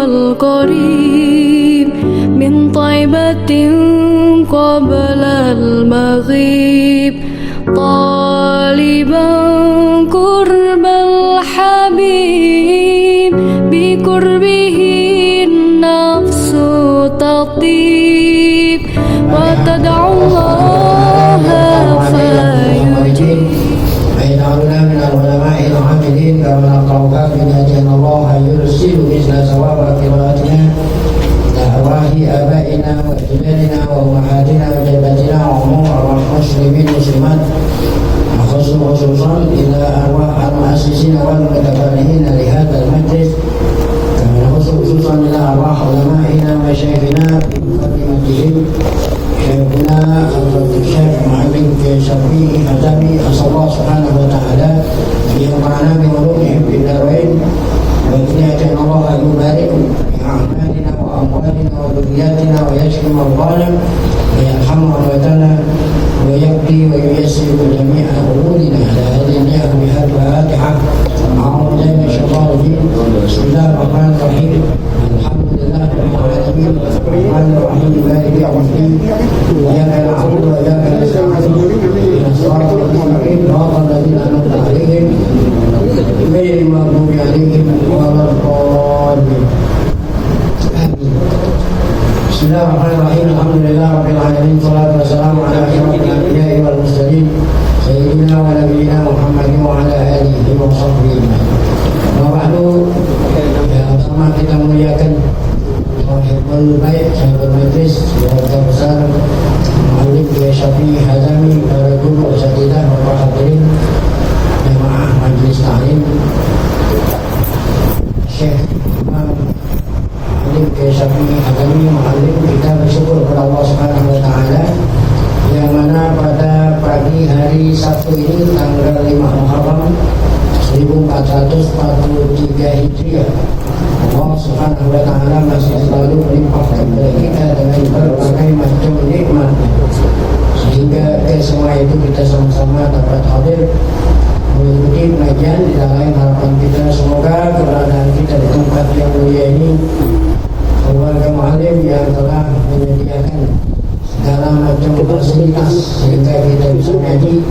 والقريب من طيبة قبل المغيب طالبا قرب الحبيب بقربه النفس تطيب وتدعو الله فيجيب فيجعلنا من العلماء العاملين كما نقرأ من أجل الله يرسل مثل ثواب قراءتنا لأرواح آبائنا وأجدادنا وأمهاتنا وجداتنا وعموم أرواح المسلمين والمسلمات خصوصا إلى أرواح المؤسسين والمتفرعين لهذا المجلس كما خصوصا إلى أرواح علمائنا ومشايخنا بمقدمتهم شيخنا الشيخ محمد شفيع حزامي أسأل الله سبحانه وتعالى أن ينفعنا بعلومهم في الدارين وإن الله يبارك في أعمالنا وأموالنا وذرياتنا ويشفي مرضانا ويرحم موتانا ويقضي وييسر جميع أمورنا على هذه النعم الفاتحة أعوذ بالله من الشيطان الرجيم بسم الله الرحمن الرحيم الحمد لله رب العالمين الرحمن الرحيم مالك يوم الدين إياك نعبد وإياك نستعين اهدنا الصراط المستقيم صراط الذين أنعمت عليهم غير المغضوب عليهم ولا الضالين بسم الله الرحمن الرحيم الحمد لله رب العالمين والصلاة والسلام على أشرف الأنبياء والمرسلين سيدنا ونبينا محمد وعلى آله وصحبه أجمعين. Ya, sama kita muliakan Sahibul Bait, sahabat majlis, keluarga besar Mu'allim Kiai Syafi'i Hazami, para guru, asatidzah, bapak hadirin jamaah majlis ta'lim, Syekh Imam Mu'allim Kiai Syafi'i Hazami, Mu'allim, kita bersyukur kepada Allah Subhanahu wa Ta'ala yang mana pada pagi hari Sabtu ini tanggal 5 Muharram 1443 Hijriah, Allah Subhanahu wa Ta'ala masih selalu melimpahkan kepada kita dengan berbagai macam nikmat sehingga semua itu kita sama-sama dapat hadir mengikuti pengajian. Di dalam harapan kita semoga keberadaan kita di tempat yang mulia ini, keluarga Mu'allim yang telah menyediakan segala macam fasilitas sehingga kita bisa mengaji,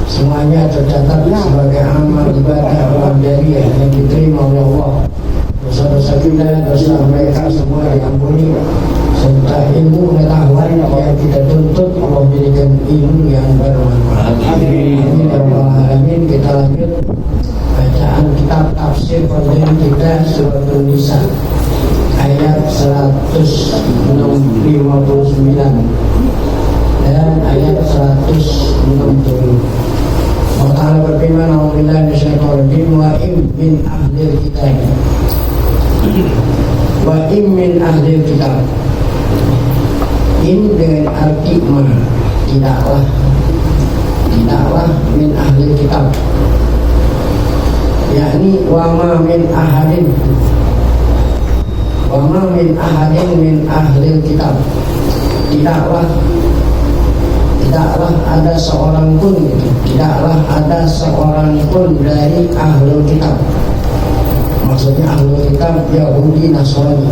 semuanya tercatat sebagai amal ibadah amal jariah yang diterima oleh Allah. Dosa-dosa kita, dosa mereka semua diampuni, serta ilmu pengetahuan yang kita tuntut Allah berikan ilmu yang bermanfaat. Amin ya rabbal alamin. Kita lanjut bacaan kitab tafsir fardhu kita surah An-Nisa ayat 159 dan ayat 160. Allah Ta'ala berfirman, a'udzubillahi minasyaitonir rajim, wa in min ahlil kitab, wa in min ahlil kitab. In dengan arti ma, tidaklah min ahlil kitab, yakni wa ma min ahadin, wa ma min ahadin min ahlil kitab. Tidaklah ada seorang pun, tidaklah ada seorang pun dari ahlul kitab. Maksudnya ahlul kitab Yahudi Nasrani.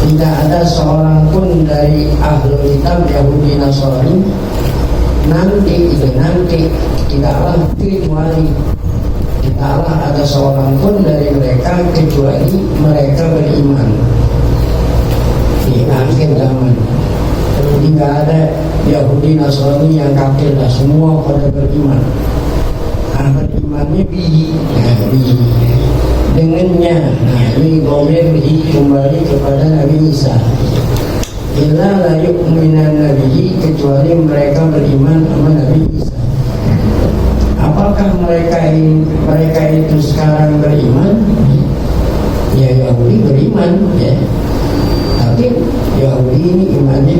Tidak ada seorang pun dari ahlul kitab Yahudi Nasrani nanti tidaklah kecuali, tidaklah ada seorang pun dari mereka kecuali mereka beriman di akhir zaman. Jadi nggak ada Yahudi Nasrani yang kafir, lah semua pada beriman. Berimannya bihi, dengannya. Nah, ini gomir bihi kembali kepada Nabi Isa. Illa la yu'minan nabihi, kecuali mereka beriman sama Nabi Isa. Apakah mereka itu sekarang beriman? Ya, Yahudi beriman, ya. Tapi Yahudi ini imannya,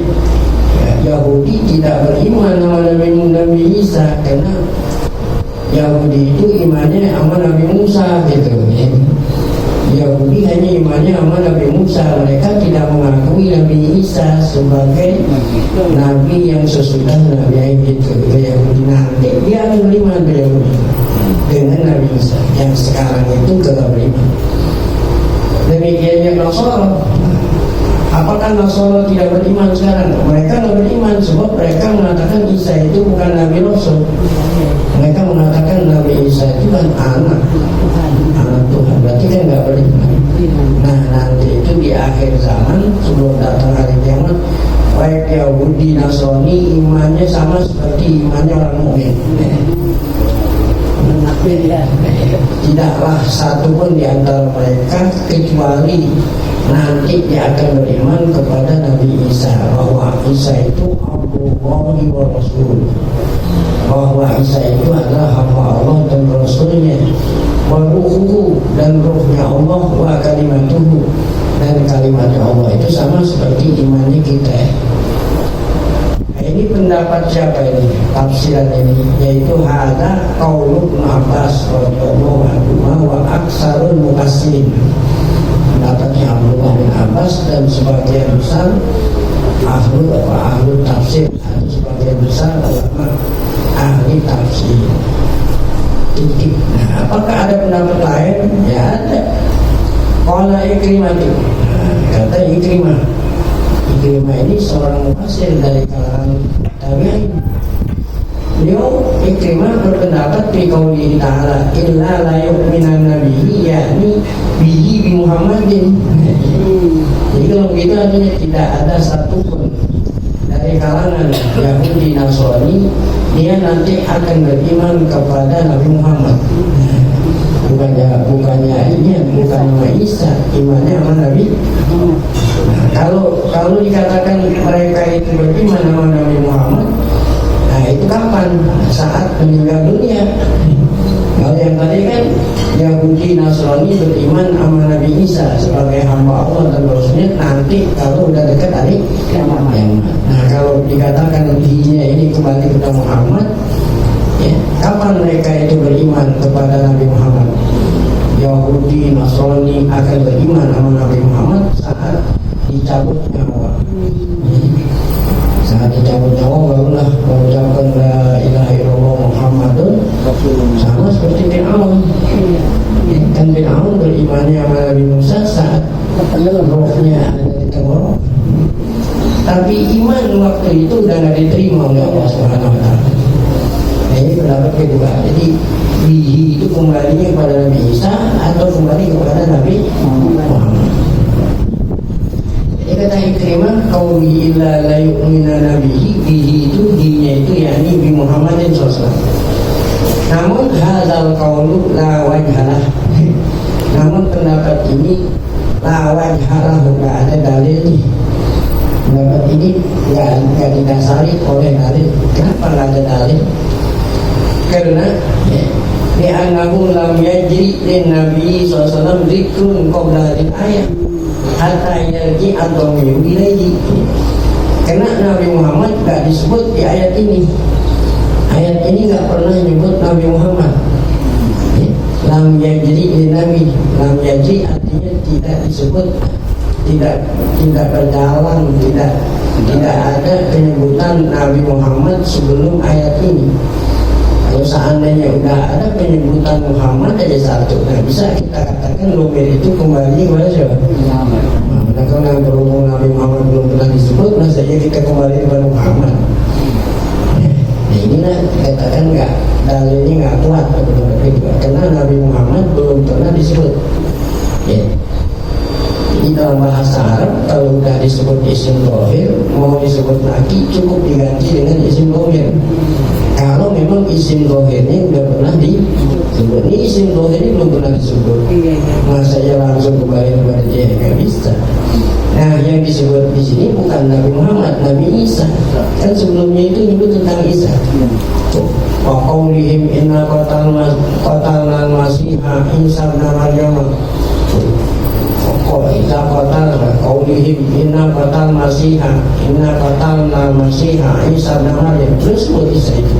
Yahudi tidak beriman sama Nabi Isa karena Yahudi itu imannya sama Nabi Musa gitu ya. Yahudi hanya imannya sama Nabi Musa. Mereka tidak mengakui Nabi Isa sebagai Nabi yang sesudah Nabi itu Yahudi. Nanti dia akan beriman Yahudi dengan Nabi Isa yang sekarang itu tidak beriman. Demikiannya Nasara. Apakah Nasara tidak beriman sekarang? Mereka tidak beriman sebab mereka mengatakan Isa itu bukan Nabi Rasul. Mereka mengatakan Nabi Isa itu kan anak Tuhan. Berarti kan nggak beriman. Nah nanti itu di akhir zaman sebelum datang hari kiamat, baik Yahudi Nasrani imannya sama seperti imannya orang mukmin. Tidaklah satu pun di antara mereka kecuali nanti dia akan beriman kepada Nabi Isa, bahwa Isa itu Abdullahi wa Rasul, bahwa Isa itu adalah hamba Allah dan Rasulnya, wa ruhuhu, dan ruhnya Allah, wa kalimatuhu, dan kalimatnya Allah. Itu sama seperti imannya kita. Ini pendapat siapa ini? Tafsiran ini yaitu hada qaulu Ibnu Abbas radhiyallahu anhu wa aksarul mufassirin. Pendapatnya Abdullah bin Abbas dan sebagian besar ahlu tafsir atau sebagian besar ulama ahli tafsir. Nah, apakah ada pendapat lain? Ya ada. Qala Ikrimah, kata Ikrimah ini seorang mufassir dari kalangan tabi'in. Beliau Ikrimah berpendapat fi qoulihi ta'ala illa la yu'minan nabiyyi, yakni bihi bi Muhammadin. Jadi kalau begitu artinya tidak ada satupun dari kalangan Yahudi Nasrani dia nanti akan beriman kepada Nabi Muhammad. Bukannya Nabi Isa, imannya sama Nabi. Nah, kalau dikatakan mereka itu beriman sama Nabi Muhammad, nah itu kapan? Saat meninggal dunia. Kalau yang tadi kan Yahudi Nasrani beriman sama Nabi Isa sebagai hamba Allah dan Rasulnya nanti kalau udah dekat hari kiamat. Nah kalau dikatakan dinya ini kembali kepada Muhammad, ya, kapan mereka itu beriman kepada Nabi Muhammad? Yahudi Nasrani akan beriman sama Nabi Muhammad saat dicabut nyawa. Saat dicabut nyawa barulah mengucapkan la ilaha illallah Muhammadun Rasulullah. Sama seperti Fir'aun. Kan Fir'aun berimannya sama Nabi Musa saat rohnya ada di tenggorok. Tapi iman waktu itu udah nggak diterima oleh Allah Subhanahu Wa Taala. Nah, ini pendapat kedua. Jadi bihi itu kembalinya kepada Nabi Isa atau kembali kepada Nabi Muhammad. Jadi kata Ikrimah qauli illa la yu'mina nabihi, bihi itu dinya itu yakni bi Muhammadin sallallahu. Namun hadzal qaulu la wajhalah. Namun pendapat ini la wajhalah, enggak ada dalilnya. Pendapat ini enggak didasari oleh dalil. Kenapa enggak ada dalil? Karena li'annahu lam yajri lin Nabi SAW zikrun qabla al-ayat hatta yarji ad-dhamiru ilaihi. Karena Nabi Muhammad tidak disebut di ayat ini. Ayat ini tidak pernah menyebut Nabi Muhammad. Lam yajri lin Nabi, lam yajri artinya tidak disebut, tidak berjalan, tidak ada penyebutan Nabi Muhammad sebelum ayat ini. Kalau seandainya udah ada penyebutan Muhammad aja satu, nah bisa kita katakan Lumir itu kembali kepada siapa? Nah, kalau berhubung Nabi Muhammad belum pernah disebut, nah saja kita kembali kepada Muhammad. Nah inilah katakan nggak, dalilnya nggak kuat karena Nabi Muhammad belum pernah disebut. Ya. Jadi dalam bahasa Arab kalau udah disebut isim dhohir, mau disebut lagi cukup diganti dengan isim dhohir. Kalau memang isim dhohirnya udah pernah disebut, ini isim dhohirnya belum pernah disebut, masa ya langsung kembali kepada dia, nggak bisa. Nah yang disebut di sini bukan Nabi Muhammad, Nabi Isa. Kan sebelumnya itu nyebut tentang Isa. Wa qaulihim inna qatalna al-masiha Isa ibn Maryam. Kita qatal qaulihim inna qatal masiha inna qatalna masiha Isa ibn Maryam. Terus sebut Isa itu.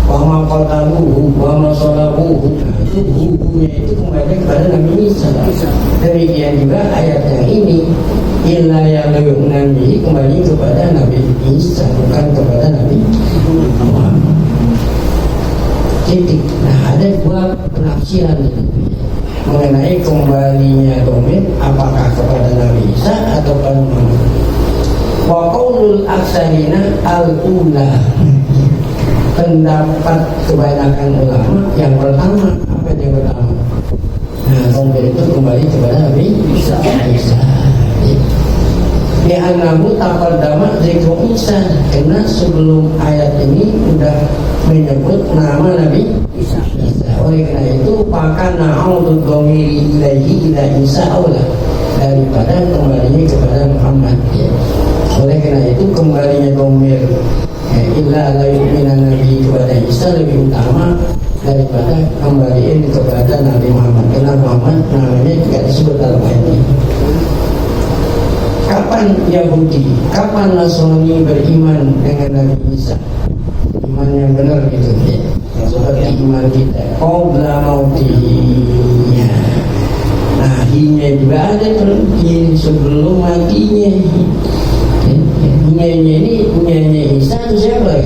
wa ma qataluhu wa ma salabuhu. Nah, itu hukumnya itu kembali kepada Nabi Isa. Demikian juga ayat yang ini, illa yang lebih menandai kembali kepada Nabi Isa, bukan kepada Nabi Muhammad. Titik. Nah, ada dua penafsiran mengenai kembalinya domir, apakah kepada Nabi Isa atau kepada Muhammad. Wa qaulul aksarina al-ula. Pendapat kebanyakan ulama yang pertama, apa yang pertama? Nah, domir itu kembali kepada Nabi Isa. Di anahu taqaddama zikru Isa, karena sebelum ayat ini sudah menyebut nama Nabi Isa. Oleh karena itu, maka na'udhu dhamiri ilaihi ila Isa aula, daripada kembalinya kepada Muhammad ya. Oleh karena itu, kembalinya dhamir illa la yu'minan nabi kepada Isa lebih utama daripada kembaliin kepada Nabi Muhammad, karena Muhammad namanya tidak disebut dalam ayat ini. Kapan Yahudi, kapan Nasrani beriman dengan Nabi Isa? Iman yang benar gitu ya, seperti iman kita. Qabla mautinya. Nah, hinya juga ada sebelum matinya. Hinya ini punyanya Isa itu siapa?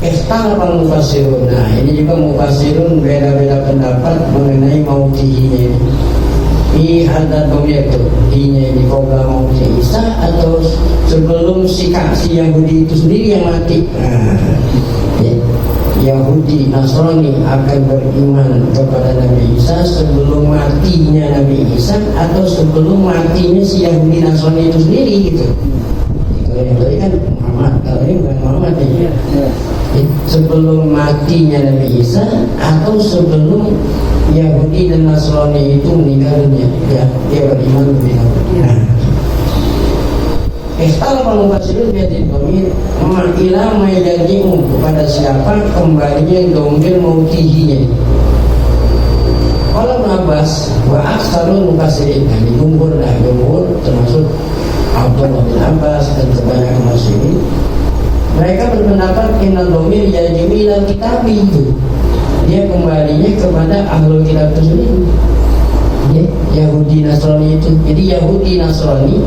Ikhtalafal mufassirun. Nah, ini juga mufassirun beda-beda pendapat mengenai mautinya ini. Ada domir itu dinya ini qabla mauti Isa atau sebelum si Yahudi itu sendiri yang mati. Yahudi Nasrani akan beriman kepada Nabi Isa sebelum matinya Nabi Isa atau sebelum matinya si Yahudi Nasrani itu sendiri gitu. Kalau yang tadi kan Muhammad, kalau ini bukan Muhammad ya. Sebelum matinya Nabi Isa atau sebelum Yahudi dan Nasrani itu meninggal dunia, ya, dia beriman lebih dahulu. Ikhtalafal mufassirun bi dhamir ila ma yarji'u, kepada siapa kembalinya domir mautihinya. Kalau Abbas wa aksarul mufassirin, nah, jumhur termasuk Abdullah bin Abbas dan kebanyakan mufassirin, mereka berpendapat inna domir yarji'u ila kitabi, itu dia kembalinya kepada ahlul kitab itu sendiri ya, Yahudi Nasrani itu. Jadi Yahudi Nasrani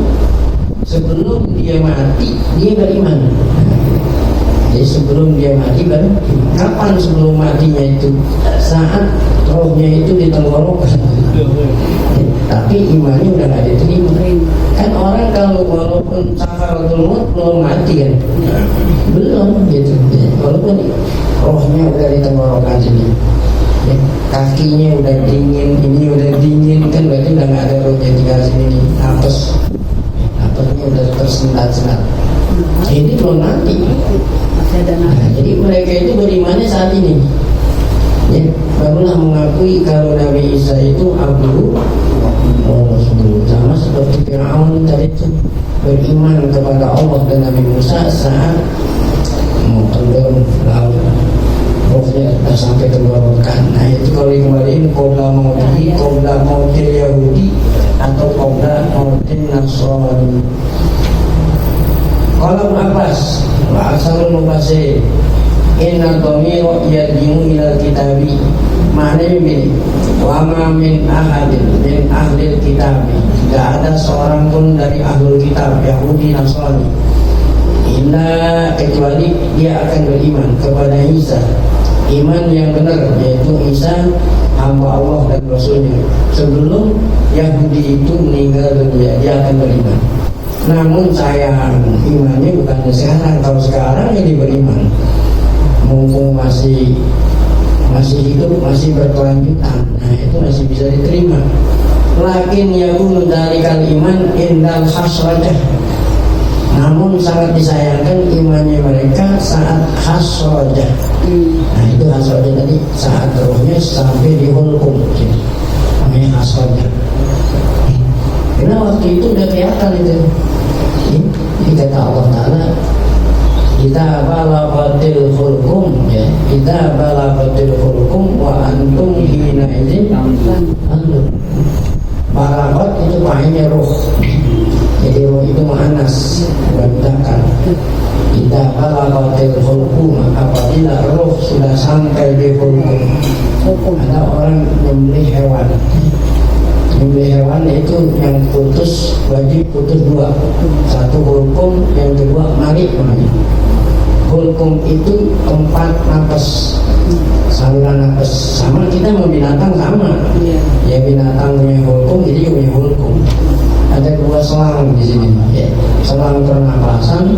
sebelum dia mati dia beriman. Jadi sebelum dia mati baru. Kapan sebelum matinya itu? Saat rohnya itu di tenggorokan. Tapi imannya udah gak diterima. Kan orang kalau walaupun sakaratul maut belum mati kan, belum gitu. Walaupun rohnya udah di tenggorokan sini, ya, kakinya udah dingin, ini udah dingin, kan berarti udah gak ada rohnya tinggal sini nih. Napasnya udah tersendat-sendat. Ini belum mati. Nah, jadi mereka itu berimannya saat ini. Ya, barulah mengakui kalau Nabi Isa itu Abdul Rasul. Sama seperti Fir'aun tadi itu beriman kepada Allah dan Nabi Musa saat mau tenggelam laut, rohnya sudah sampai tenggorokan. Nah, itu kalau dikembaliin qabla mautil Yahudi atau qabla mautil Nasrani. Kalau Abbas wa asalul mufassir inna dhamira yarji'u ila kitabi, maknanya begini, wa ma min ahadin min ahlil kitabi, tidak ada seorang pun dari ahlul kitab Yahudi Nasrani illa kecuali dia akan beriman kepada Isa, iman yang benar, yaitu Isa hamba Allah dan Rasulnya. Sebelum Yahudi itu meninggal dunia dia akan beriman. Namun sayang, imannya bukan sekarang. Kalau sekarang ini beriman, mumpung masih hidup, masih berkelanjutan, nah itu masih bisa diterima. Lakin yakunu dalikal iman indal hasrajah, namun sangat disayangkan imannya mereka saat hasrajah. Nah itu hasrajah tadi, saat rohnya sampai di hulkum, namanya hasrajah. Karena waktu itu udah kelihatan itu. Ini kata Allah Ta'ala, kita balaghatil hulkum, ya, kita balaghatil hulkum wa antum hina izin antum. Balaghat itu maknanya roh. Jadi roh itu muannas, bukan mudzakkar. Idza balaghatil hulqum, apabila roh sudah sampai di hulqum. Ada orang membeli hewan. Membeli hewan itu yang putus, wajib putus dua. Satu hulqum, yang kedua mari. Hulqum itu tempat napas, saluran napas. Sama kita mau binatang sama. Ya binatang punya hulqum, jadi punya hulqum. Ada dua selang di sini, ya. Selang pernapasan,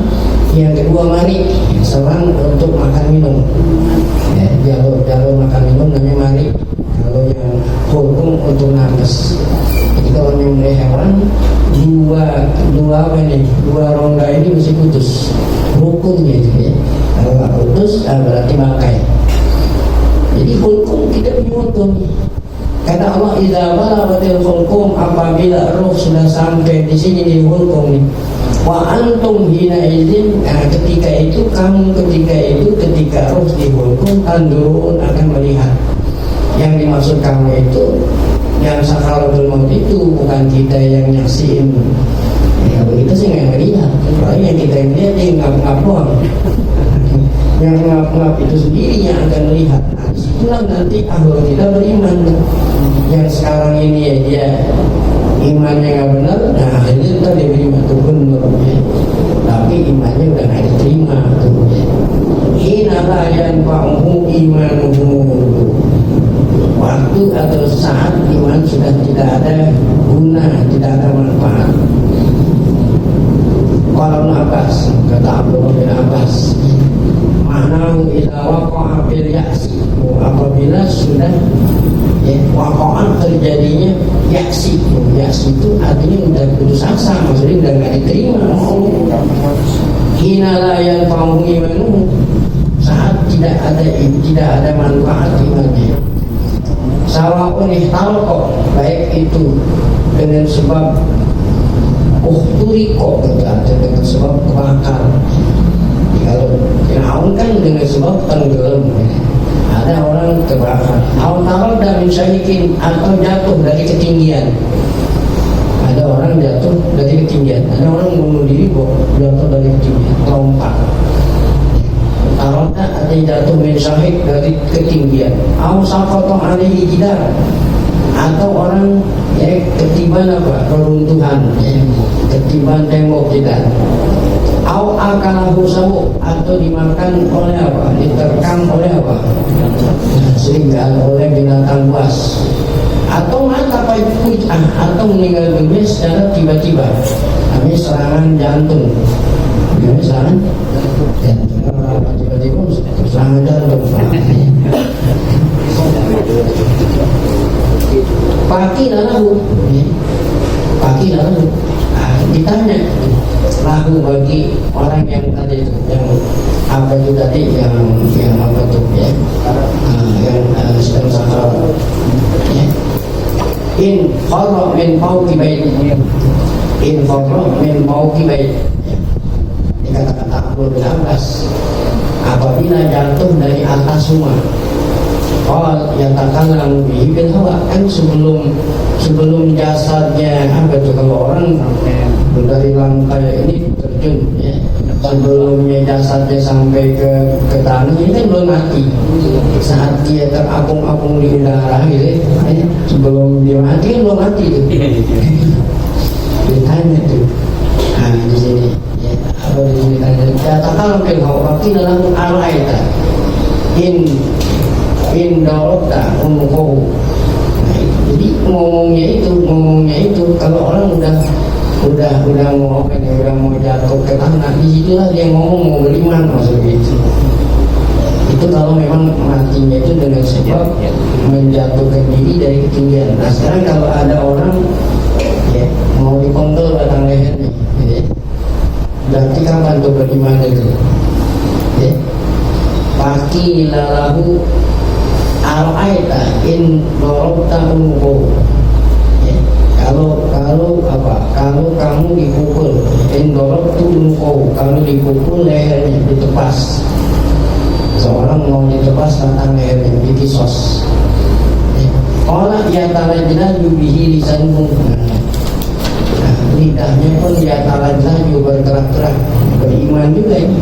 yang kedua mari, selang untuk makan minum. Ya, jalur makan minum namanya mari. Kalau yang hulqum untuk napas. Jadi kalau nyembelih hewan, dua rongga ini mesti putus, rukunnya itu ya. Kalau nggak putus, berarti bangkai. Jadi hulqum kita punya hulqum. Kata Allah, idza balaghatil hulqum, apabila roh sudah sampai di sini di hulqum ini. Wa antum hina idzin, ketika itu ketika roh di hulqum, tandurun akan melihat. Yang dimaksud kamu itu yang sakaratul maut itu bukan kita yang nyaksiin. Ya begitu sih nggak melihat. Soalnya yang kita lihat dia ngap-ngap doang. Yang ngap-ngap itu sendiri yang akan melihat. Nah, disitulah nanti ahlul kita beriman. Yang sekarang ini ya dia imannya nggak benar, nah akhirnya kita dia beriman tuh benar ya. Tapi imannya udah nggak diterima tuh ya. Hina la yanfa'uhu imanuhu, waktu atau saat iman sudah tidak ada guna, tidak ada manfaat. Kalau Abbas, kata Abdullah bin Abbas, ma'nahu idza waqa'a bil ya'si, apabila sudah ya, waqa'an terjadinya yaksi. Yaksi itu artinya udah putus asa, maksudnya udah nggak diterima. Hina la yanfa'uhu imanuhu, saat tidak ada manfaat imannya. Sawa'un ihtalqa, baik itu dengan sebab uhturiko, atau dengan sebab kebakar. Kalau Fir'aun kan dengan sebab tenggelam, ada orang kebakar. Al-taral dan syahikin, atau jatuh dari ketinggian. Ada orang jatuh dari ketinggian. Ada orang bunuh diri jatuh dari ketinggian, lompat. Taroda ada jatuh min syahid dari ketinggian. Au saqata alaihi jidar, atau orang ya ketiban apa keruntuhan ya, ketiban tembok kita. Au akalahu sawu, atau dimakan oleh apa, diterkam oleh apa, sehingga oleh binatang buas. Atau mata atau meninggal dunia secara tiba-tiba. Kami serangan jantung. Kami serangan jantung. Tiba-tiba serangan jantung. Paki lalu, ditanya lagu bagi orang yang tadi itu, yang apa itu tadi, yang apa itu ya, yang sedang sakral ya. In farra min fawqi bait, in farra min fawqi bait, dikata-kata Abdul bin Abbas, apabila jatuh dari atas rumah. Kalau yang takkan bihi bil hawa, kan sebelum jasadnya apa itu, kalau orang dari lantai ini terjun ya, sebelumnya jasadnya sampai ke tanah ini kan belum mati. Saat dia terapung-apung di udara gitu ya, sebelum dia mati kan belum mati itu. Ditanya tuh, nah di sini ya, apa di sini tanya, katakan bil hawa dalam al-aita in dalokta umukohu. Jadi ngomongnya itu kalau orang udah mau apa nih, udah mau jatuh ke tanah, disitulah dia ngomong mau beriman, maksudnya itu kalau memang matinya itu dengan sebab menjatuhkan diri dari ketinggian. Nah sekarang kalau ada orang ya mau dipenggal batang lehernya ya, berarti kapan tuh beriman itu ya. Paki lalahu al-aita in dorobta umuhu ya. Kalau kamu dipukul in dorobta umuhu, kamu dipukul lehernya, ditepas. Seorang mau ditepas batang lehernya, dikisos ya. Orang yang tanah jelas bihi lisanmu. Nah, lidahnya pun dia talaju bergerak-gerak, beriman juga ini.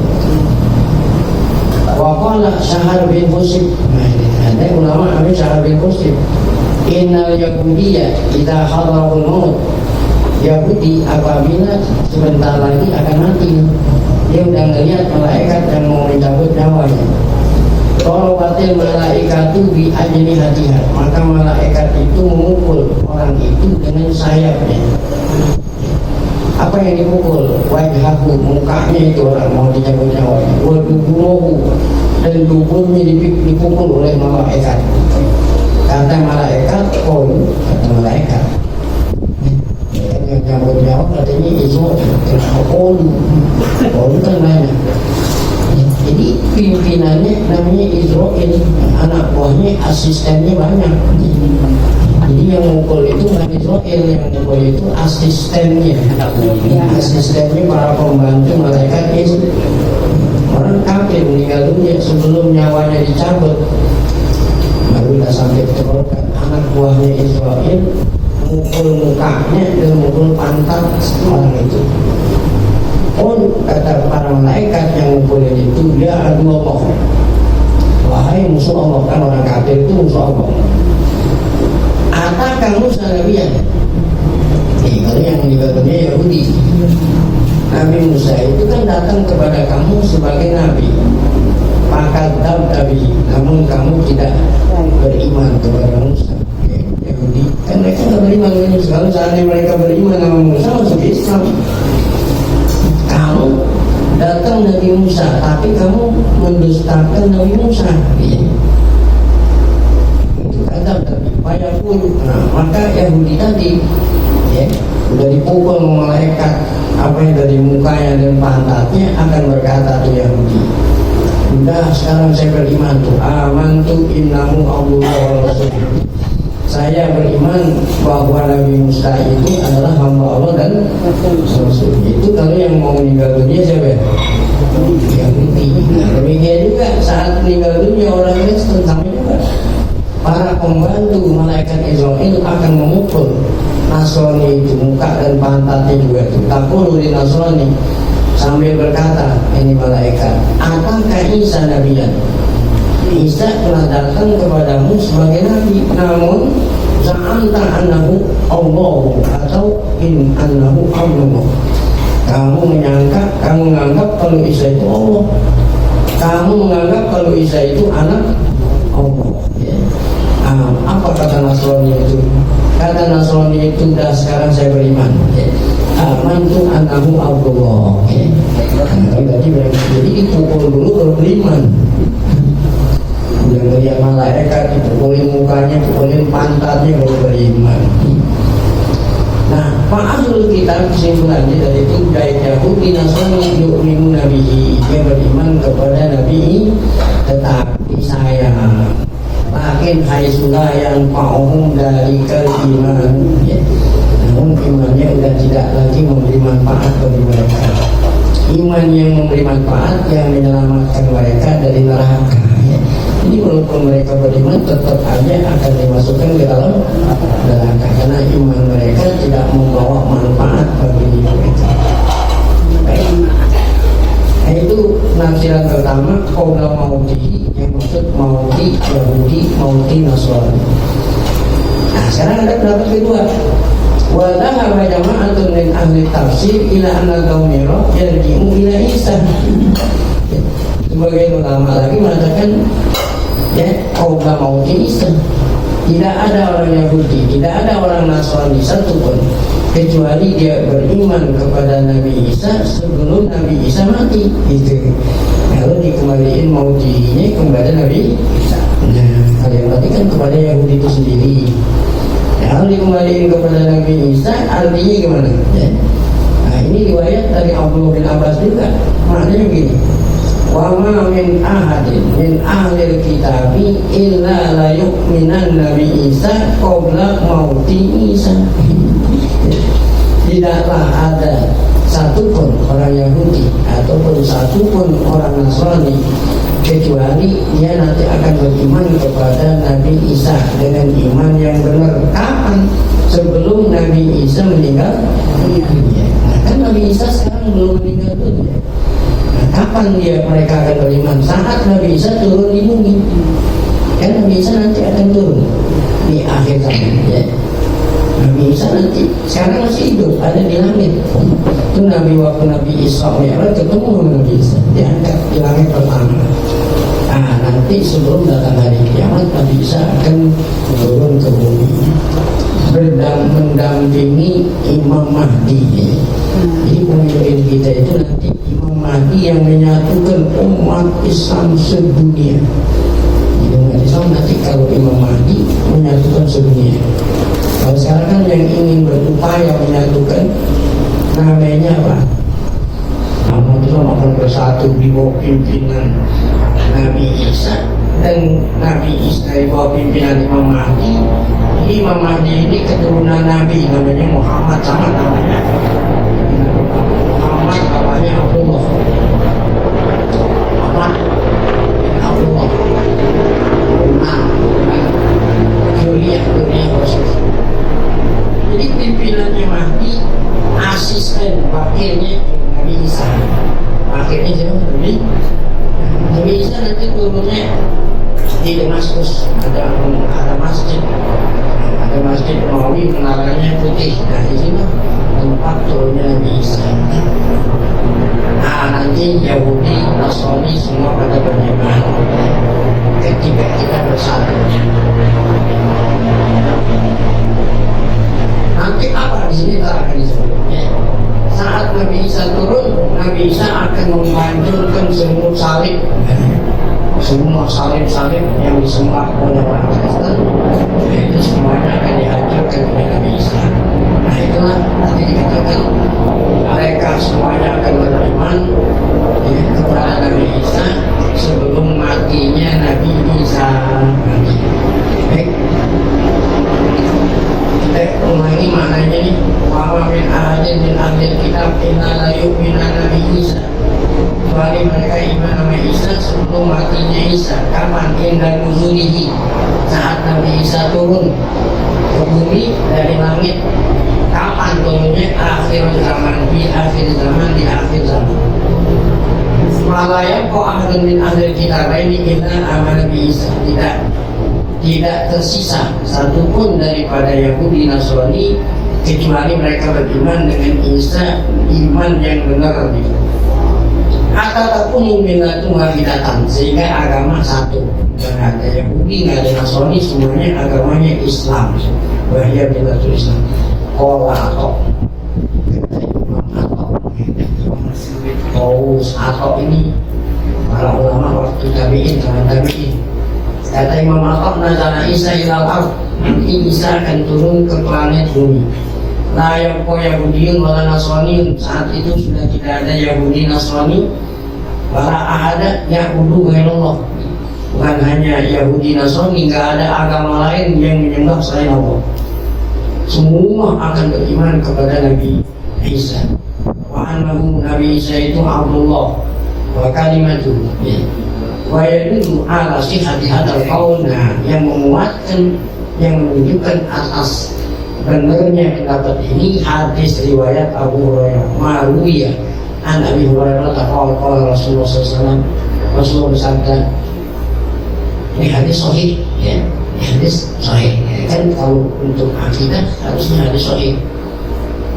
Waqala Syahar bin Husib, ada ulama namanya Syahar bin Husib, innal yahudiyya idza hadarul maut, Yahudi apabila sebentar lagi akan mati, dia udah ngelihat malaikat yang mau mencabut nyawanya. Kalau batil malaikat itu bi ajni hatiha, maka malaikat itu memukul orang itu dengan sayapnya. Apa yang dipukul? Wajhahu, mukanya itu orang mau dicabut nyawanya. Waduburuhu, dan duburnya dipukul oleh malaikat. Kata malaikat, kata malaikat, yang cabut nyawa katanya Israel. Kan banyak. Jadi pimpinannya namanya Israel, anak buahnya, asistennya banyak. Jadi yang mukul itu bukan Israel, yang mukul itu asistennya. Asistennya para pembantu malaikat itu. Orang kafir meninggal dunia sebelum nyawanya dicabut, baru udah sampai tenggorokan. Anak buahnya Israel mukul mukanya dan mukul pantat orang itu. Kata para malaikat yang mukulin itu, dia adu Allah. Wahai musuh Allah, kan orang kafir itu musuh Allah. Atakan Musa nabiyan. Kalau yang meninggal dunia Yahudi, Nabi Musa itu kan datang kepada kamu sebagai nabi. Maka tabi, namun kamu tidak beriman kepada Musa. Yahudi kan mereka tidak beriman dengan Musa. Kalau seandainya mereka beriman sama Musa, masuk Islam. Kamu datang Nabi Musa, tapi kamu mendustakan Nabi Musa. Maka Yahudi tadi udah dipukul malaikat, apa yang dari mukanya dan pantatnya akan berkata tuh Yahudi, udah sekarang saya beriman tuh, amantu innahu Allah wa rasuluh. Saya beriman bahwa Nabi Musa itu adalah hamba Allah dan Rasul. Itu kalau yang mau meninggal dunia siapa? Yahudi. Nah, demikian juga saat meninggal dunia orang Kristen sama juga. Para pembantu malaikat Israel akan memukul Nasrani itu, muka dan pantatnya juga itu. Takulu di Nasrani sambil berkata, ini malaikat, apakah Isa nabiyan? Isa telah datang kepadamu sebagai nabi, namun za'anta annahu Allah atau in annahu Allah. Kamu menganggap kalau Isa itu Allah. Kamu menganggap kalau Isa itu anak Allah. Apa kata Nasrani itu? Kata Nasrani itu, dah sekarang saya beriman. Amantu annahu Allah. Jadi dipukul dulu baru beriman. Udah melihat malaikat, dipukulin mukanya, dipukulin pantatnya, baru beriman. Nah, Fa'ahlul Kitab kesimpulannya dari itu, baik Yahudi Nasrani yu'minu nabihi, dia beriman kepada Nabi, tetapi saya lakin haisulah yang fa'uhum dari keiman, namun imannya sudah tidak lagi memberi manfaat bagi mereka. Iman yang memberi manfaat, yang menyelamatkan mereka dari neraka. Jadi walaupun mereka beriman, tetap aja akan dimasukkan ke dalam neraka, karena iman mereka tidak membawa manfaat bagi mereka. Nah, itu nafsiran pertama, qaula mauti, yang maksud mauti Yahudi, mauti Nasrani. Nah, sekarang ada pendapat kedua. Wa dhahaba jama'atun min ahli tafsir ila anna al-dhamira yarji'u ila Isa. Sebagian ulama lagi mengatakan qaula mauti Isa. Tidak ada orang Yahudi, tidak ada orang Nasrani satupun kecuali dia beriman kepada Nabi Isa sebelum Nabi Isa mati. Itu kalau dikembaliin mautinya kepada Nabi Isa. Nah, kalau yang mati kan kepada Yahudi itu sendiri. Kalau dikembaliin kepada Nabi Isa artinya gimana? Nah, ini riwayat dari Abdullah bin Abbas juga. Maknanya begini. Wa ma min ahadin min ahlil kitabi illa la yu'minan Nabi Isa qabla mauti Isa. Tidaklah ada satupun orang Yahudi ataupun satupun orang Nasrani kecuali dia nanti akan beriman kepada Nabi Isa dengan iman yang benar. Kapan? Sebelum Nabi Isa meninggal dunia. Nah, kan Nabi Isa sekarang belum meninggal dunia. Nah, kapan mereka akan beriman? Saat Nabi Isa turun di bumi. Kan Nabi Isa nanti akan turun di akhir zaman, ya. Nabi Isa nanti sekarang masih hidup, ada di langit. Itu waktu Nabi Isa ketemu dengan Nabi Isa, diangkat di langit pertama. Nah, nanti sebelum datang hari kiamat, Nabi Isa akan turun ke bumi mendampingi Imam Mahdi. Jadi pemimpin kita itu nanti Imam Mahdi yang menyatukan umat Islam sedunia. Umat Islam nanti kalau Imam Mahdi menyatukan sedunia. Kalau sekarang kan yang ingin berupaya menyatukan namanya apa? Nama itu akan bersatu di bawah pimpinan Nabi Isa dan Nabi Isa di bawah pimpinan Imam Mahdi. Imam Mahdi ini keturunan Nabi, namanya Muhammad, sama namanya Muhammad, namanya Abdullah. Muhammad Abdullah. Dunia Rasul. Jadi pimpinannya Mahdi, asisten wakilnya Nabi Isa. Wakilnya siapa? Nabi Isa nanti turunnya di Damaskus, ada masjid Nabawi, menaranya putih. Nah, di sini tempat turunnya Nabi Isa. Nah, nanti Yahudi, Nasrani semua pada beriman ketika kita bersatu. Nanti apa di sini akan disebutnya? Saat Nabi Isa turun, Nabi Isa akan menghancurkan semua salib, semua salib-salib yang disembah oleh orang Kristen. Itu semuanya akan dihancurkan oleh Nabi Isa. Nah, itulah nanti dikatakan mereka semuanya akan beriman kepada Nabi Isa sebelum matinya Nabi Isa. Baik, kita ulangi maknanya nih. Wa min ahadin min ahlil kitab inna la yu'minu Nabi Isa. Kecuali mereka iman nama Isa sebelum matinya Isa. Kapan? Indah nuzulihi, saat Nabi Isa turun ke bumi dari langit. Kapan turunnya? Akhir zaman, di akhir zaman, di akhir zaman. Malayam kok ahadun min ahlil kitab ini illa aman Nabi Isa. Tidak tersisa satupun daripada Yahudi Nasrani kecuali mereka beriman dengan Isa, iman yang benar gitu. Ataupun milatu wahidatan, sehingga agama satu. Nggak ada Yahudi, nggak ada Nasrani, semuanya agamanya Islam. Wahya milatu Islam. Kola atau atau ini para ulama waktu tabi'in, zaman tabi'in. Kata Imam Atta, nazala Isa ilal ardh, nanti Isa akan turun ke planet bumi. La yabqa Yahudiyun wala Nasraniyun, saat itu sudah tidak ada Yahudi Nasrani, wala ahada ya'budu ghairallah. Bukan hanya Yahudi Nasrani, nggak ada agama lain yang menyembah selain Allah. Semua akan beriman kepada Nabi Isa. Wa annahu Nabi Isa itu Abdullah wa kalimatuh. Wa yadullu ala sihhati hadzal qaul, yang menguatkan, yang menunjukkan atas benarnya pendapat ini hadis riwayat Abu Hurairah marwiyah an Abi Hurairah qala Rasulullah SAW. Rasulullah bersabda, ini hadis sahih, ya, ini hadis sahih. Kan kalau untuk akidah harusnya hadis sahih.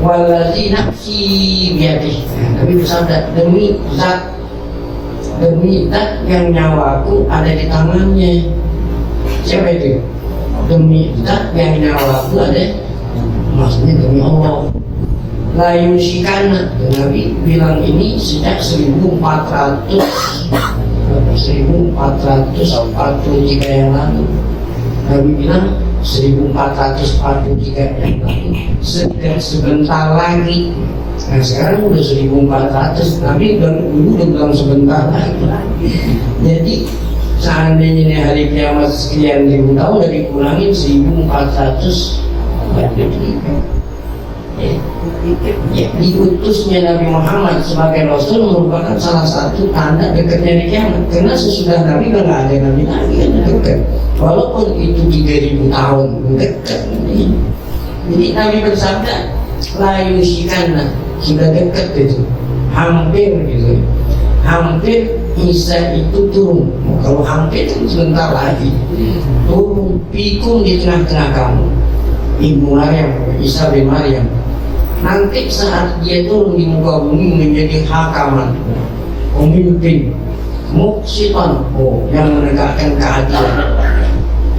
Wallazi nafsi biyadihi, Nabi bersabda, demi zat yang nyawaku ada di tangannya. Siapa itu? Demi zat yang nyawaku ada, maksudnya demi Allah. La yushikana, Nabi bilang ini sejak 1443 yang lalu. Nabi bilang 1443 yang lalu, sebentar lagi. Nah, sekarang udah 1400, Nabi dulu udah bilang sebentar lagi. Jadi seandainya ini hari kiamat sekian ribu tahun, dari kurangin 1443. Ya, diutusnya Nabi Muhammad sebagai Rasul merupakan salah satu tanda dekatnya di kiamat. Karena sesudah Nabi nggak ada Nabi lagi kan dekat. Walaupun itu 3000 tahun dekat. Jadi Nabi bersabda, la yusikanna, sudah dekat itu, hampir gitu. Hampir Isa itu turun. Kalau hampir itu sebentar lagi turun, pikun di tengah-tengah kamu. Ibu Maryam, Isa bin Maryam. Nanti saat dia turun di muka bumi menjadi hakaman, pemimpin, muksitan, yang menegakkan keadilan.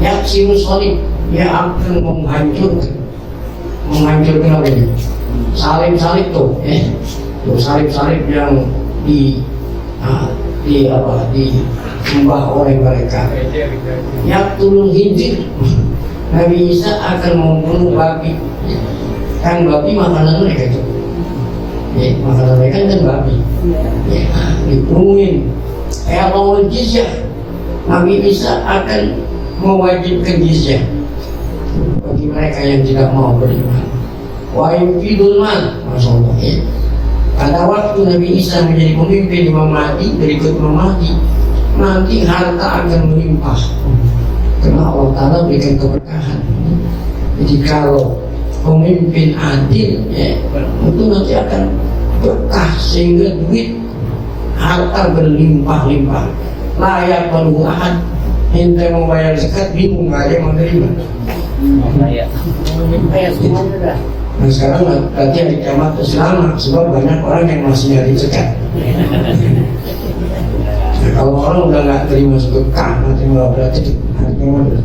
Yaksimu solid, dia akan menghancurkan apa ini? Salib-salib tuh, tuh salib-salib yang disembah oleh mereka. Yaqtulul Khinzir, Nabi Isa akan membunuh babi. Kan babi makanan mereka itu. Ya, makanan mereka kan babi. Ya, dibunuhin. Kalau jizyah, Nabi Isa akan mewajibkan jizyah bagi mereka yang tidak mau beriman. Wa yufidul mal, masyaallah ya. Pada waktu Nabi Isa menjadi pemimpin Imam Mahdi, berikut Imam Mahdi, nanti harta akan melimpah karena Allah Ta'ala berikan keberkahan. Jadi kalau pemimpin adil ya, itu nanti akan berkah sehingga duit harta berlimpah-limpah. Layak berbuahan, ente mau bayar zakat bingung, nggak ada yang menerima. Nah sekarang berarti hari kiamat itu selamat, sebab banyak orang yang masih nyari zakat. Nah, kalau orang udah nggak terima sedekah, nanti malah berarti hari kiamat.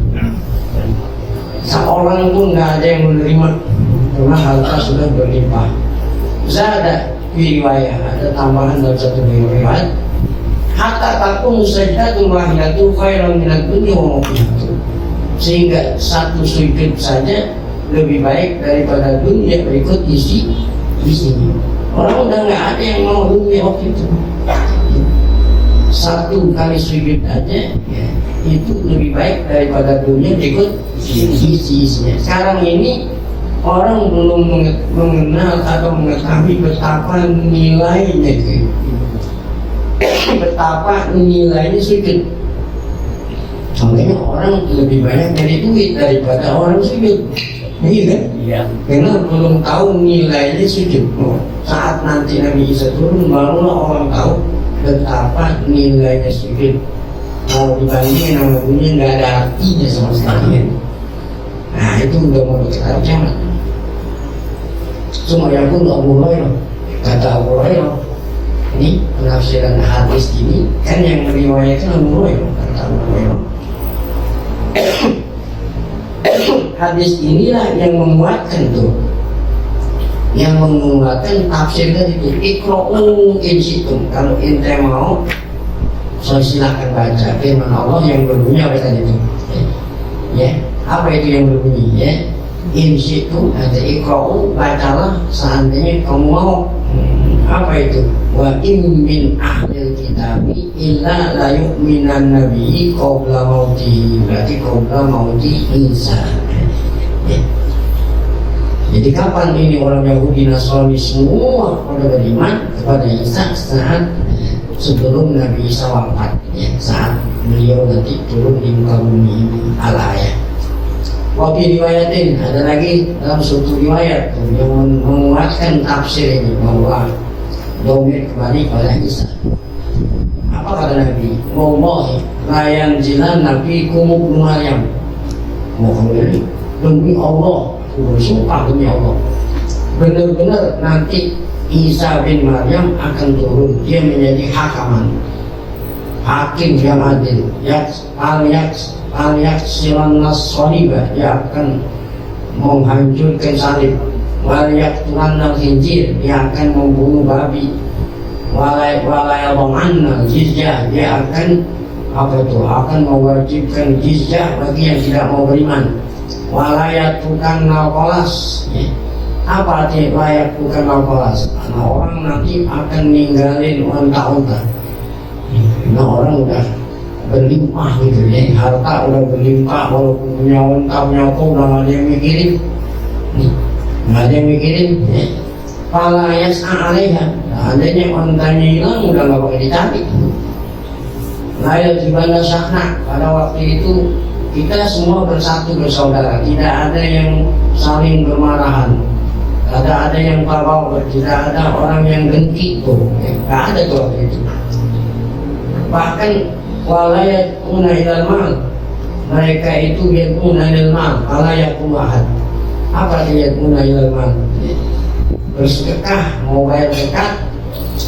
Seorang pun nggak ada yang menerima karena harta sudah berlimpah. Zada riwayat, ada tambahan dalam satu riwayat. Hatta takun sajdatul wahidatu khairan minad dunya wa ma fiha. Sehingga satu sujud saja lebih baik daripada dunia berikut isinya. Orang udah nggak ada yang mau dunia waktu itu. Satu kali sujud aja ya, itu lebih baik daripada dunia berikut isinya. Sekarang ini orang belum mengenal atau mengetahui betapa nilainya itu. Betapa nilainya sujud. Contohnya orang lebih banyak dari duit daripada orang sujud. Iya kan? Iya. Karena belum tahu nilainya sujud. Saat nanti Nabi Isa turun, barulah orang tahu betapa nilainya sujud. Kalau dibandingin sama dunia nggak ada artinya sama sekali. Nah itu udah mau dekat kiamat. Cuma yang pun Abu Hurairah, kata Abu Hurairah, ini penafsiran hadis ini kan yang meriwayatkan Abu Hurairah, kata Abu Hurairah. Hadis inilah yang menguatkan tuh, yang menguatkan tafsirnya itu. Iqra'u in syi'tum, kalau ente mau, so silakan baca firman Allah yang berbunyi apa tadi itu? Ya, apa itu yang berbunyi? Ya, in syi'tum, ada iqra'u, bacalah seandainya kamu mau. Apa itu? Wa in min ahlil kitabi illa la yu'minan nabi qabla mauti, berarti qabla mauti Isa. Jadi kapan ini orang Yahudi Nasrani semua pada beriman kepada Isa saat sebelum Nabi Isa wafat, ya, saat beliau nanti turun di muka bumi al-ayat. Wabi riwayatin, ada lagi dalam suatu riwayat yang menguatkan tafsir ini bahwa domir kembali pada Isa. Apa kata Nabi? Wallahi la yanzilan nabi kumub Maryam. Mohon demi Allah, bersumpah demi Allah, benar-benar nanti Isa bin Maryam akan turun, dia menjadi hakaman, hakim yang adil. Al-yaksiran nas-salibah, dia akan menghancurkan salib. Wal-yaktulan al-khinzir, dia akan membunuh babi. Walayabamannal jizyah, dia akan akan mewajibkan jizyah bagi yang tidak mau beriman. Walayatukan nalkolas, ya. Apa arti layatukan nalkolas? Karena orang nanti akan ninggalin unta-unta. Nah orang udah berlimpah gitu ya, harta udah berlimpah, walaupun punya unta, punya kau, udah gak ada yang mikirin, nggak ada yang mikirin ya. Fala yas'a 'alaiha. Adanya ontanya hilang udah nggak pakai dicari. Layal jibala syahna. Pada waktu itu kita semua bersatu bersaudara, tidak ada yang saling bermarahan, tidak ada yang bawa, tidak ada orang yang dengki tuh, nggak ada tuh waktu itu. Bahkan walayat kuna ilal mal, mereka itu yakuna ilal mal, walayat kumahat. Apa dia yakuna ilal mal? Bersedekah, mau bayar zakat,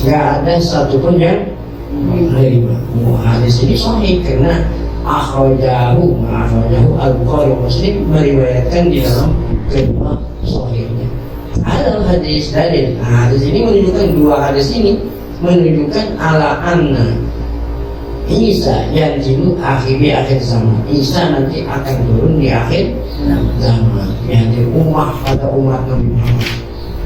nggak ada satupun yang menerima. Hadis ini sahih karena akhrajahu Al-Bukhari Muslim meriwayatkan di dalam kedua sahihnya. Ada hadis dalil. Hadis ini menunjukkan, dua hadis ini menunjukkan ala anna Isa yanzilu akhir zaman. Isa nanti akan turun di akhir zaman. Yang umat pada umat Nabi Muhammad.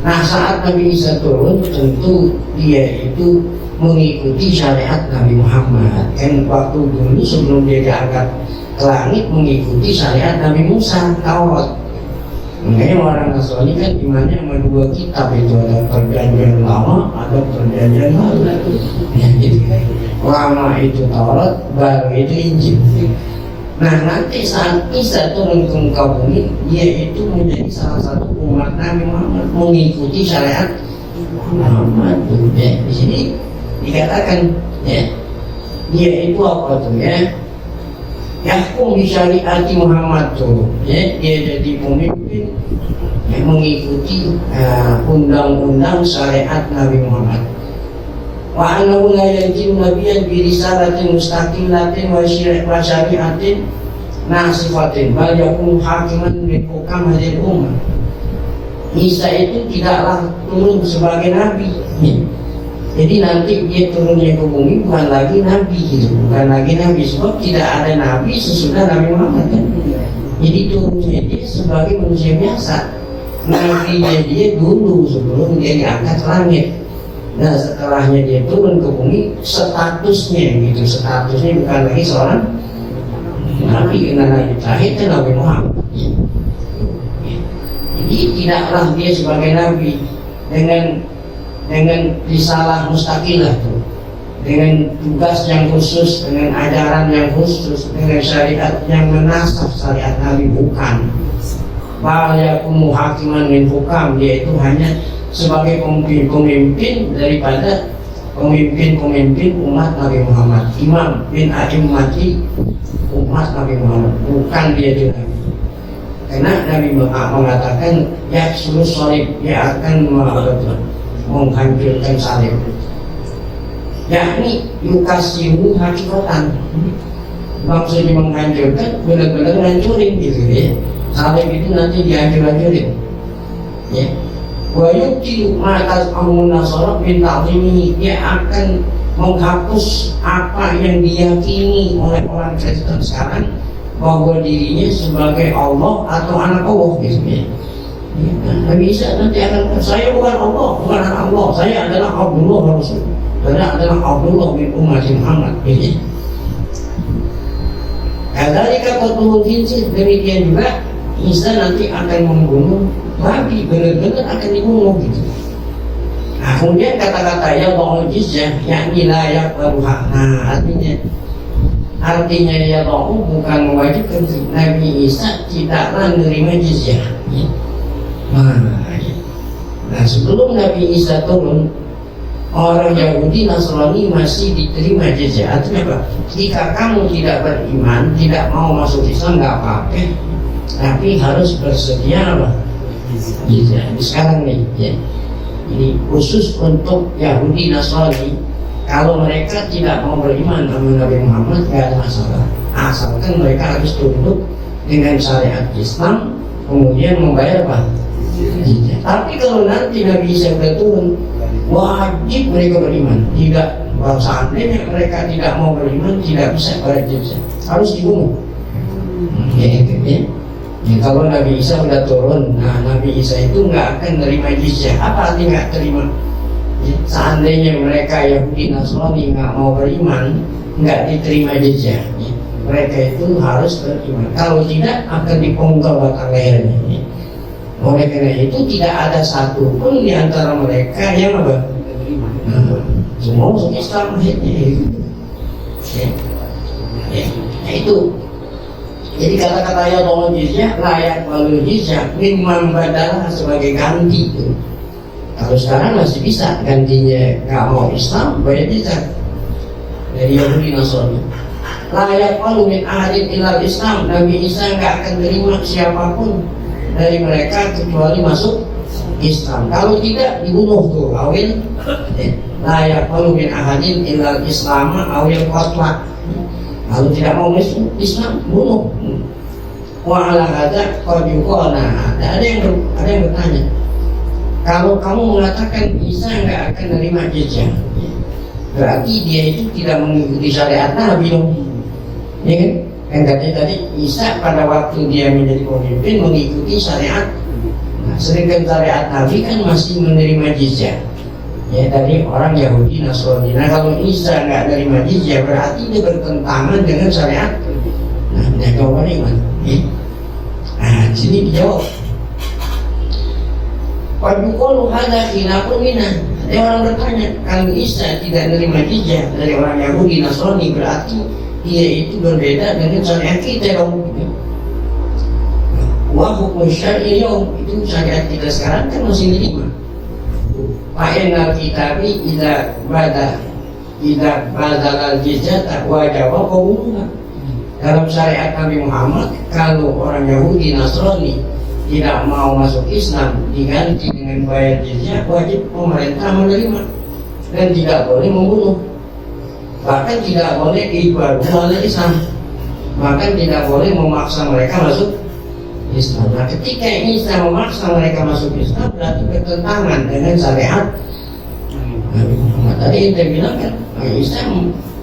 Nah, saat Nabi Isa turun, tentu dia itu mengikuti syariat Nabi Muhammad. Kan waktu dulu sebelum dia diangkat ke langit mengikuti syariat Nabi Musa, Taurat. Makanya orang Nasrani kan imannya sama dua kitab itu, ada perjanjian lama, ada perjanjian baru. Ya, gitu. Lama itu Taurat, baru itu Injil. Nah, nanti saat Isa turun ke muka bumi, dia itu menjadi salah satu umat Nabi Muhammad, mengikuti syariat Muhammad. Ya, di sini dikatakan, ya, dia itu apa tuh, ya? Yahkum bi syariati Muhammad tuh, ya, dia jadi pemimpin yang mengikuti undang-undang syariat Nabi Muhammad. Wa annahu la yajidu nabiyyan bi risalatin mustaqilatin wa syari'atin nasifatin bal yakunu hakiman bi hukam hadhihi ummah. Isa itu tidaklah turun sebagai nabi. Jadi nanti dia turunnya ke bumi bukan lagi nabi gitu, bukan lagi nabi, sebab tidak ada nabi sesudah Nabi Muhammad kan. Jadi turunnya dia sebagai manusia biasa. Nabinya dia dulu sebelum dia diangkat ke langit. Nah, setelahnya dia turun ke bumi, statusnya gitu, statusnya bukan lagi seorang nabi, karena nabi terakhir kan Nabi Muhammad. Jadi tidaklah dia sebagai nabi dengan risalah mustaqilah tuh, dengan tugas yang khusus, dengan ajaran yang khusus, dengan syariat yang menasah syariat Nabi, bukan. Bal yakumu hakiman min hukam, dia itu hanya sebagai pemimpin daripada pemimpin umat Nabi Muhammad, imam bin a'immati umat Nabi Muhammad, bukan dia itu Nabi. Karena Nabi mengatakan ya suruh salib, dia akan menghancurkan salib, yakni yukasimu hakikatan, maksudnya menghancurkan, benar-benar hancurin gitu ya. Salib itu nanti dihancur-hancurin, ya. Wa yukti ma'atas amun nasara bin ta'zimi, dia akan menghapus apa yang diyakini oleh orang Kristen sekarang, bahwa dirinya sebagai Allah atau anak Allah gitu ya. Nabi Isa nanti akan, saya bukan Allah, bukan anak Allah, saya adalah Abdullah Rasul, saya adalah Abdullah bin umat Muhammad gitu. Dari kata turun Injil, demikian juga Isa nanti akan membunuh babi, benar-benar akan dibunuh gitu. Nah, kemudian kata-kata ya ba'ul jizyah, yakni layak baruha. Nah, artinya ya ba'ul bukan mewajibkan, Nabi Isa tidaklah menerima jizyah. Nah, sebelum Nabi Isa turun, orang Yahudi Nasrani masih diterima jizyah. Artinya apa? Jika kamu tidak beriman, tidak mau masuk Islam, nggak apa-apa, tapi harus bersedia apa? Jizyah. Sekarang nih, ya. Ini khusus untuk Yahudi Nasrani, kalau mereka tidak mau beriman sama Nabi Muhammad, nggak ada masalah, asalkan mereka harus tunduk dengan syariat Islam, kemudian membayar apa? Jizyah. Tapi kalau nanti Nabi Isa sudah turun, wajib mereka beriman. Tidak, kalau seandainya mereka tidak mau beriman, tidak bisa bayar jizyah, harus dibunuh. Ya, itu ya. Ya, kalau Nabi Isa sudah turun, nah Nabi Isa itu nggak akan terima jizyah. Apa artinya nggak terima? Ya, seandainya mereka Yahudi Nasrani nggak mau beriman, nggak diterima jizyah. Ya, mereka itu harus beriman. Kalau tidak, akan dipongkol batang lehernya. Ya. Oleh karena itu tidak ada satupun di antara mereka yang apa? Semua masuk Islam akhirnya. Nah, itu. Jadi kata-kata ya tolong jizyah layak walau jizyah mimman badalah sebagai ganti. Kalau sekarang masih bisa gantinya nggak mau Islam bayar jizyah dari Yahudi Nasrani. Layak walau min ahadin ilal Islam, Nabi Isa nggak akan terima siapapun dari mereka kecuali masuk Islam. Kalau tidak dibunuh tuh awil. Layak walau min ahadin ilal Islam awil qatlak. Kalau tidak mau Islam bunuh. Wa ala hadza qad yuqala. Ada yang bertanya, kalau kamu mengatakan Isa nggak akan menerima jizyah, berarti dia itu tidak mengikuti syariat Nabi dong, ya kan? Yang katanya tadi Isa pada waktu dia menjadi pemimpin mengikuti syariat. Nah, sedangkan syariat Nabi kan masih menerima jizyah, ya dari orang Yahudi Nasrani. Nah kalau Isa nggak menerima jizyah berarti dia bertentangan dengan syariat. Nah jawabannya gimana? Nah di sini dijawab. Padukolu hada khilafun minah. Ada orang bertanya, kalau Isa tidak menerima jizyah dari orang Yahudi Nasrani berarti dia itu berbeda dengan syariat kita dong. Wa hukum syar'i itu syariat kita sekarang kan masih menerima. Fa'inal kitabi idza badal jizyah wajib qabulnya. Dalam syariat Nabi Muhammad, kalau orang Yahudi Nasrani tidak mau masuk Islam diganti dengan bayar jizyah, wajib pemerintah menerima dan tidak boleh membunuh. Bahkan tidak boleh ibadah oleh Islam, bahkan tidak boleh memaksa mereka masuk Islam. Nah ketika Isa memaksa mereka masuk Islam berarti bertentangan dengan syariat Nabi Muhammad. Tadi kita bilang kan Isa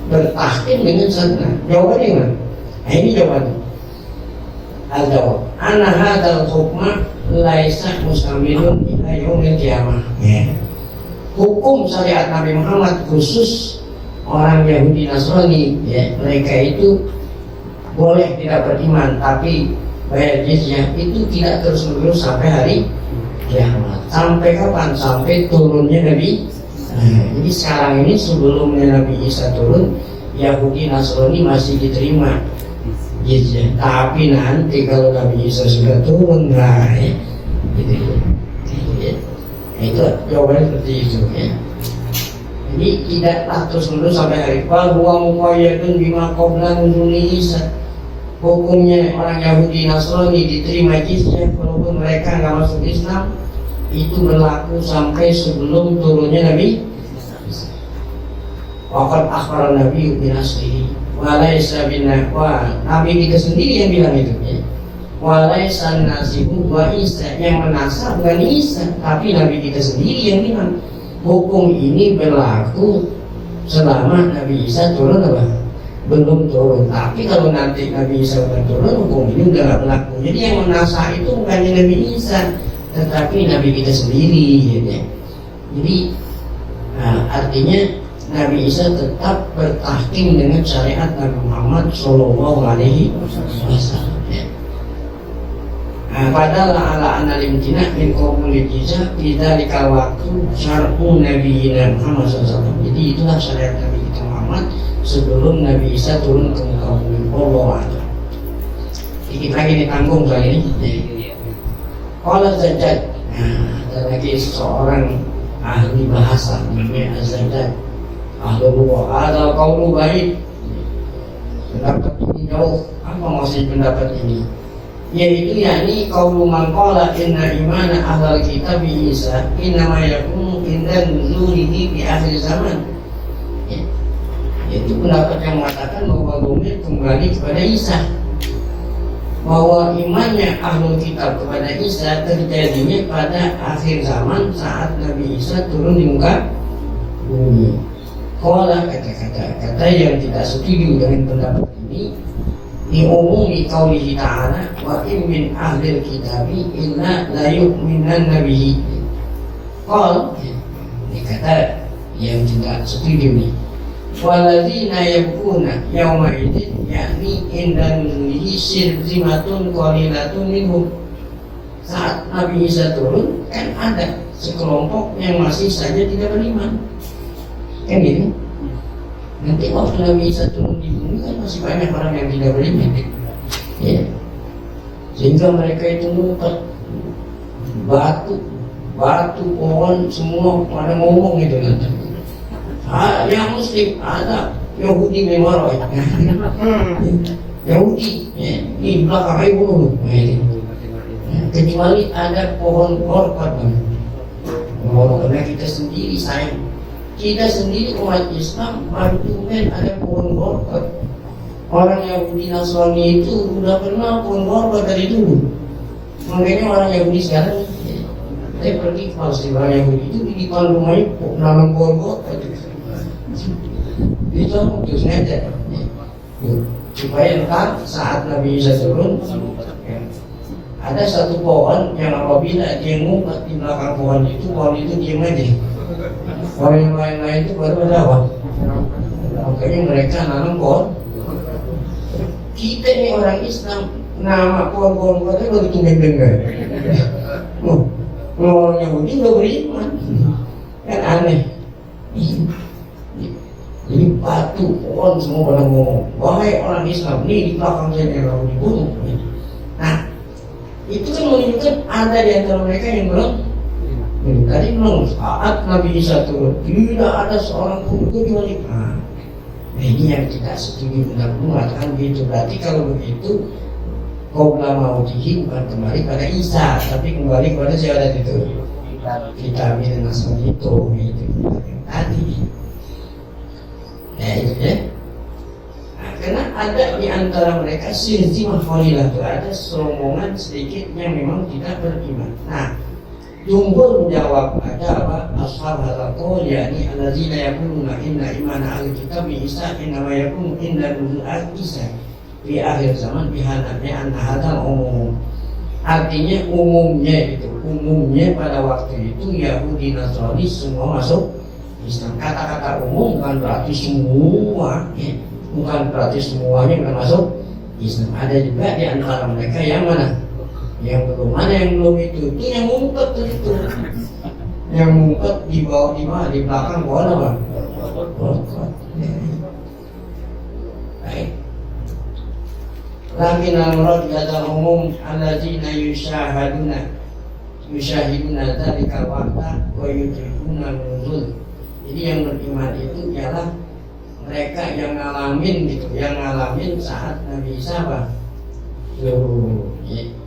bertahkim dengan syariat. Jawabannya gimana? Nah ini jawabannya. Al-jawab anna hadzal hukma laisa mustamilun ila yaumil qiyamah. Hukum syariat Nabi Muhammad khusus orang Yahudi Nasrani, ya, mereka itu boleh tidak beriman tapi bayar jizyah itu tidak terus-menerus sampai hari kiamat. Sampai kapan? Sampai turunnya Nabi. Jadi sekarang ini sebelumnya Nabi Isa turun, Yahudi Nasrani masih diterima jizyah. Tapi nanti kalau Nabi Isa sudah turun, nah ya, gitu, ya. Itu jawabannya seperti itu, ya. Jadi tidaklah terus-menerus sampai hari bahwa muqayyadun bima qabla nuzuli Isa. Hukumnya orang Yahudi Nasrani diterima jizyah walaupun mereka nggak masuk Islam itu berlaku sampai sebelum turunnya Nabi. Waqad akhbara Nabi bin aslihi walaysa binahwa. Nabi kita sendiri yang bilang itu, ya. Walaysa nasibu wa Isa, yang menasab bukan Isa tapi Nabi kita sendiri yang bilang hukum ini berlaku selama Nabi Isa turun apa? Belum turun. Tapi kalau nanti Nabi Isa sudah turun, hukum ini udah gak berlaku. Jadi yang menasah itu bukannya Nabi Isa tetapi Nabi kita sendiri, ya. Jadi artinya Nabi Isa tetap bertahkim dengan syariat Nabi Muhammad Sallallahu Alaihi Wasallam. Padahal ala analimtina min qabuli jizyah bidzalika waktu syar'u nabiyina Muhammad SAW. Jadi itulah syariat Nabi kita Muhammad sebelum Nabi Isa turun ke muka bumi. Allah. Dikit lagi ditanggung soal ini. Qala Zajjaj. Ada lagi seorang ahli bahasa namanya Az-Zajjaj. Ahli lughah. Ada qaulu baik. Pendapat ini jauh. Apa maksud pendapat ini? Yaitu yakni qaulu man qala inna imana ahlal kitab bi Isa inna ma yakunu inda nuzulihi bi akhir zaman. Yaitu pendapat yang mengatakan bahwa domir kembali kepada Isa, bahwa imannya ahlul kitab kepada Isa terjadinya pada akhir zaman saat Nabi Isa turun di muka bumi. Qala kata-kata yang tidak setuju dengan pendapat ini diumumi qaulihi ta'ala wa in min ahlil kitabi illa la yu'minanna bihi. Qal, ini kata yang tidak setuju nih. Waladzina yabkuna yawma idzin yakni inda nuzulihi sirzimatun qalilatun minhum. saat Nabi Isa turun kan ada sekelompok yang masih saja tidak beriman, kan gitu. Nanti waktu Nabi Isa turun di bumi kan masih banyak orang yang tidak beriman, ya. Sehingga mereka itu ngumpet batu, pohon, semua pada ngomong gitu nanti. Yang Muslim ada Yahudi memang Yahudi, ya, di belakang air bunuh, kecuali ada pohon korban. Karena kita sendiri sayang, kita sendiri umat Islam baru ada pohon korban. Orang Yahudi Nasrani itu udah kenal pohon korban dari dulu. Makanya orang Yahudi sekarang, saya pergi ke Palestina, orang Yahudi itu di depan rumahnya nanam pohon korban. Itu terus ngajak supaya ntar saat Nabi Isa turun ada satu pohon yang apabila dia ngumpet di belakang pohon itu diam aja. Pohon yang lain-lain itu baru berdakwah. Makanya mereka nanam pohon. Kita ini orang Islam nama pohon-pohon itu begitu dengar. Orang Yahudi nggak beriman, kan aneh. Jadi batu, pohon semua pada ngomong, wahai orang Islam, ini di belakang saya yang lalu dibunuh. Nah, itu kan menunjukkan ada di antara mereka yang belum. Tadi belum saat Nabi Isa turun, tidak ada seorang pun kecuali. Nah, ini yang tidak setuju dengan mengatakan begitu. Berarti kalau begitu, qabla mautihi bukan kembali pada Isa, tapi kembali pada siapa itu? Kita bilang Nasrani itu tadi. Ya itu ya. Nah, karena ada di antara mereka silzimah khalilah itu ada serombongan sedikit yang memang tidak beriman. Nah, jumhur menjawab ada apa? Ashab hadzal yakni alladzina yaquluna inna imana ahli kitab bi Isa inna ma yakunu inda nuzul Isa di akhir zaman bihanatnya anna hadzal umum. Artinya umumnya pada waktu itu Yahudi Nasrani semua masuk Islam. Kata-kata umum bukan berarti semua, ya. Bukan berarti semuanya yang masuk Islam. Ada juga di antara mereka yang mana? Yang belum, mana yang belum itu yang ngumpet itu. Yang ngumpet di bawah di mana? Di belakang pohon apa? Baik. Lakin al-murad adalah umum alladzina yushahiduna dzalika waqta wa yudrikuna nuzul. Jadi yang beriman itu ialah mereka yang ngalamin gitu, yang ngalamin saat Nabi Isa apa?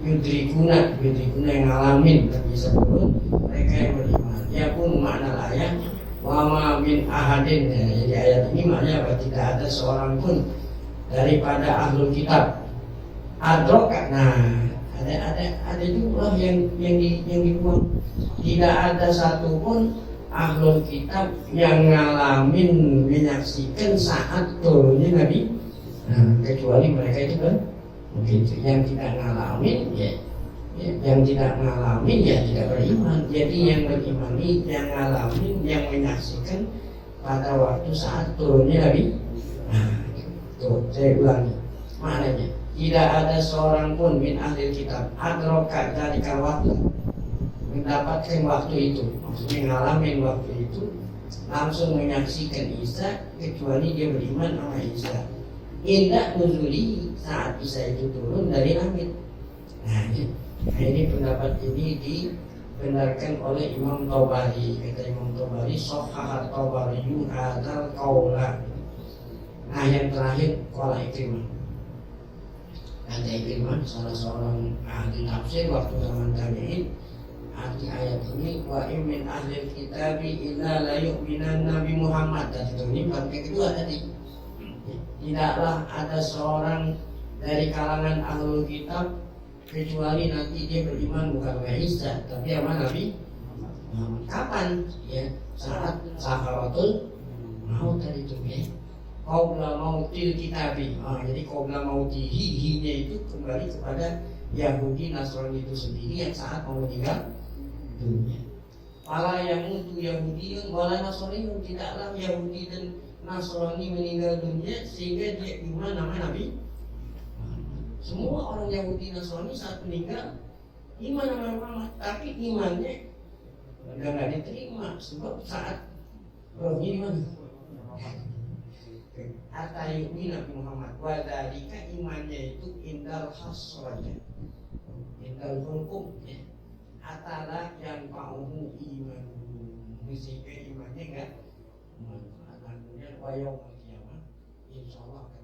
Yudrikuna yang ngalamin Nabi Isa turun, mereka yang beriman. Ya pun makna ayat wa ma min ahadin. Jadi ayat ini maknanya apa? Tidak ada seorang pun daripada ahlul kitab. Adroka. Nah, ada juga yang dibuang. Tidak ada satupun ahlul kitab yang ngalamin menyaksikan saat turunnya Nabi. Nah, kecuali mereka itu kan begitu. Yang tidak ngalamin yang tidak ngalamin tidak beriman. Jadi yang berimani, yang ngalamin, yang menyaksikan pada waktu saat turunnya Nabi. Nah, tuh saya ulangi maknanya. Tidak ada seorang pun min ahli kitab adroka dari waktu mendapatkan waktu itu, maksudnya ngalamin waktu itu, langsung menyaksikan Isa kecuali dia beriman sama Isa. Indah nuzuli saat Isa itu turun dari langit. Nah ini pendapat ini dibenarkan oleh Imam Tabari. Kata Imam Tabari, Shahhah Tabari hadzal qaula. Nah yang terakhir qala Ikrimah. Kata Ikrimah, salah seorang ahli tafsir waktu zaman tabi'in, arti ayat ini wa min ahli kitabi illa la yu'minan Nabi Muhammad. Dan itu ini bagian kedua tadi. Tidaklah ada seorang dari kalangan ahlul kitab kecuali nanti dia beriman bukan kepada Isa tapi sama Nabi Muhammad. Kapan? Ya saat sakaratul maut tadi itu ya. Qabla mautil kitabi. Jadi qabla mautihi, hinya itu kembali kepada Yahudi Nasrani itu sendiri yang saat mau meninggal dunia. Pala yang untuk Yahudi wala Nasrani, tidaklah Yahudi dan Nasrani meninggal dunia sehingga dia iman nama Nabi. Semua orang Yahudi Nasrani saat meninggal iman sama Muhammad, tapi imannya nggak diterima sebab saat rohnya di mana? Hatta yu'mina bi Muhammad wa dzalika imannya itu indal hasranya indal hukum ya atala yang pauhu iman sehingga imannya enggak manfaat wa yaumil qiyamah insyaallah akan